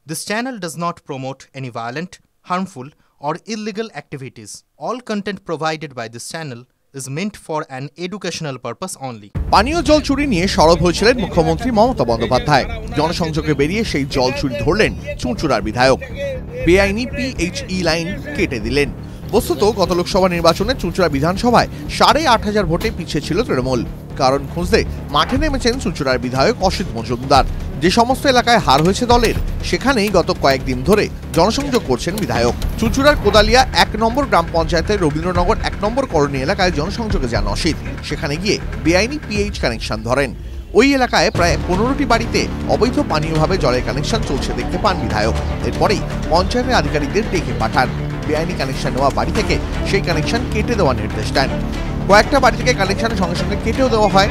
This channel does not promote any violent, harmful, or illegal activities. All content provided by this channel is meant for an educational purpose only. পানীয় জল চুরি নিয়ে সরব হয়েছিলেন মুখ্যমন্ত্রী মমতা বন্দ্যোপাধ্যায়। জনসংযোগে বেরিয়ে সেই জল চুরি ধরলেন চুঁচুড়ার বিধায়ক। বেআইনি পিএইচই লাইন কেটে দিলেন। বস্তুত গত লোকসভা নির্বাচনে চুঁচুড়া বিধানসভায় 8,500 ভোটে পিছিয়ে ছিল তৃণমূল। কারণ খুঁজতে মাঠে নেমেছেন চুঁচুড়ার বিধায়ক অসিত মজুমদার। যে সমস্ত এলাকায় হার হয়েছে দলের, সেখানেই গত কয়েকদিন ধরে জনসংযোগ করছেন বিধায়ক। চুঁচুড়ার কোদালিয়া 1 নম্বর গ্রাম পঞ্চায়েতের রবীন্দ্রনগর 1 নম্বর করণী এলাকায় জনসংযোগে যান অসিত। সেখানে গিয়ে বেআইনি পিএইচ কানেকশন ধরেন। ওই এলাকায় প্রায় 15টি বাড়িতে অবৈধ পানীয়ভাবে জলের কানেকশন চলছে দেখতে পান বিধায়ক। এরপরেই পঞ্চায়েতের আধিকারিকদের ডেকে পাঠান। বেআইনি কানেকশন নেওয়া বাড়ি থেকে সেই কানেকশন কেটে দেওয়ার নির্দেশ দেন। কয়েকটা বাড়ি থেকে কানেকশনের সঙ্গে সঙ্গে কেটেও দেওয়া হয়।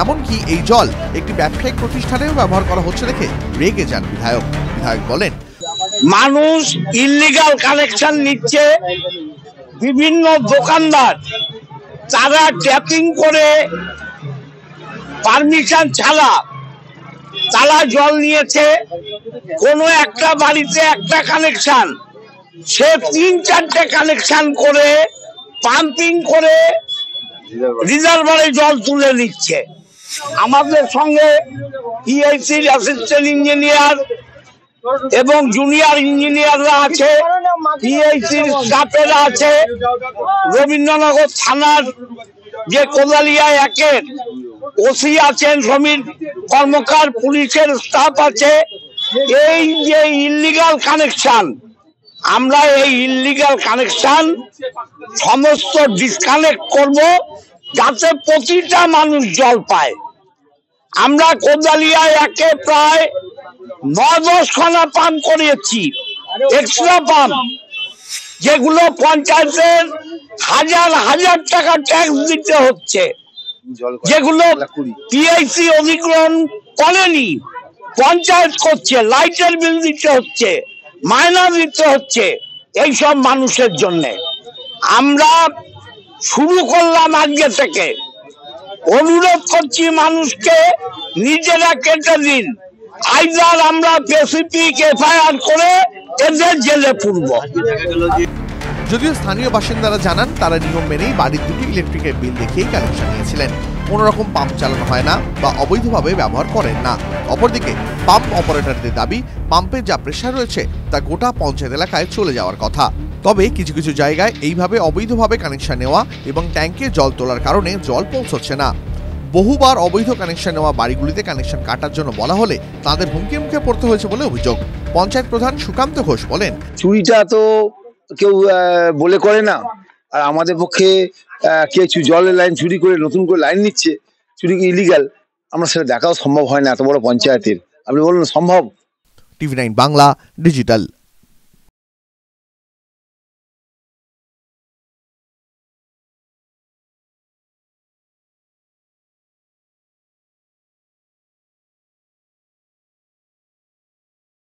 এমনকি এই জল একটি ব্যবসায়িক প্রতিষ্ঠানেও ব্যবহার করা হচ্ছে দেখে রেগে যান বিধায়ক। বিধায়ক বলেন, মানুষ ইল্লিগাল কানেকশন নিচ্ছে, বিভিন্ন দোকানদার তারা ট্যাপিং করে পারমিশন ছাড়া তারা জল নিয়েছে। কোনো একটা বাড়িতে একটা কানেকশন, সে 3-4টে কানেকশন করে পাম্পিং করে রিজার্ভারে জল তুলে নিচ্ছে। আমাদের সঙ্গে পিএইচির অ্যাসিস্ট্যান্ট ইঞ্জিনিয়ার এবং জুনিয়র ইঞ্জিনিয়াররা আছে, পিএইচির স্টাফেরা আছে, রবীন্দ্রনগর থানার যে কোদালিয়া 1-এর ওসি আছেন, সমীর কর্মকার, পুলিশের স্টাফ আছে। এই যে ইল্লিগাল কানেকশন, আমরা এই ইল্লিগাল কানেকশন সমস্ত ডিসকানেক্ট করব, যাতে প্রতিটা মানুষ জল পায়। আমরা কোদালিয়া 1-এ প্রায় 9-10 খানা পাম্প করিয়েছি, এক্সট্রা পাম্প, যেগুলো পঞ্চায়েতের হাজার টাকা ট্যাক্স দিতে হচ্ছে, যেগুলো পিএইচি অধিগ্রহণ করেনি, পঞ্চায়েত করছে। লাইটের বিল দিতে হচ্ছে, মাইনা দিতে হচ্ছে এইসব মানুষের জন্য। আমরা শুরু করলাম আজকে থেকে, অনুরোধ করছি মানুষকে নিজেরা কেটে দিন, আইদার আমরা স্পেসিফিক এফআইআর করে এদের জেলে পুরব। যদিও স্থানীয় বাসিন্দারা জানান তারা নিয়ম মেনেই বাড়ির দুটি ইলেকট্রিকের বিল দেখিয়েই কানেকশন নিয়েছিলেন। কোনো রকম পাম্প চালানো হয় না বা অবৈধভাবে ব্যবহার করেন না। অপরদিকে পাম্প অপারেটরদের দাবি, পাম্পের যা প্রেসার রয়েছে তা গোটা পঞ্চায়েত এলাকায় চলে যাওয়ার কথা। তবে কিছু কিছু জায়গায় এইভাবে অবৈধভাবে কানেকশন নেওয়া এবং ট্যাঙ্কে জল তোলার কারণে জল পৌঁছচ্ছে না। বহুবার অবৈধ কানেকশন নেওয়া বাড়িগুলিতে কানেকশন কাটার জন্য বলা হলে তাদের হুমকি মুখে পড়তে হয়েছে বলে অভিযোগ। পঞ্চায়েত প্রধান সুকান্ত ঘোষ বলেন, চুরিটা তো কেউ বলে করে না, আর আমাদের পক্ষে কিছু জলের লাইন চুরি করে নতুন করে লাইন নিচ্ছে, চুরি ইলিগাল, আমরা সেটা দেখাও সম্ভব হয় না এত বড় পঞ্চায়েতের। আপনি বলুন সম্ভব? TV9 Bangla digital.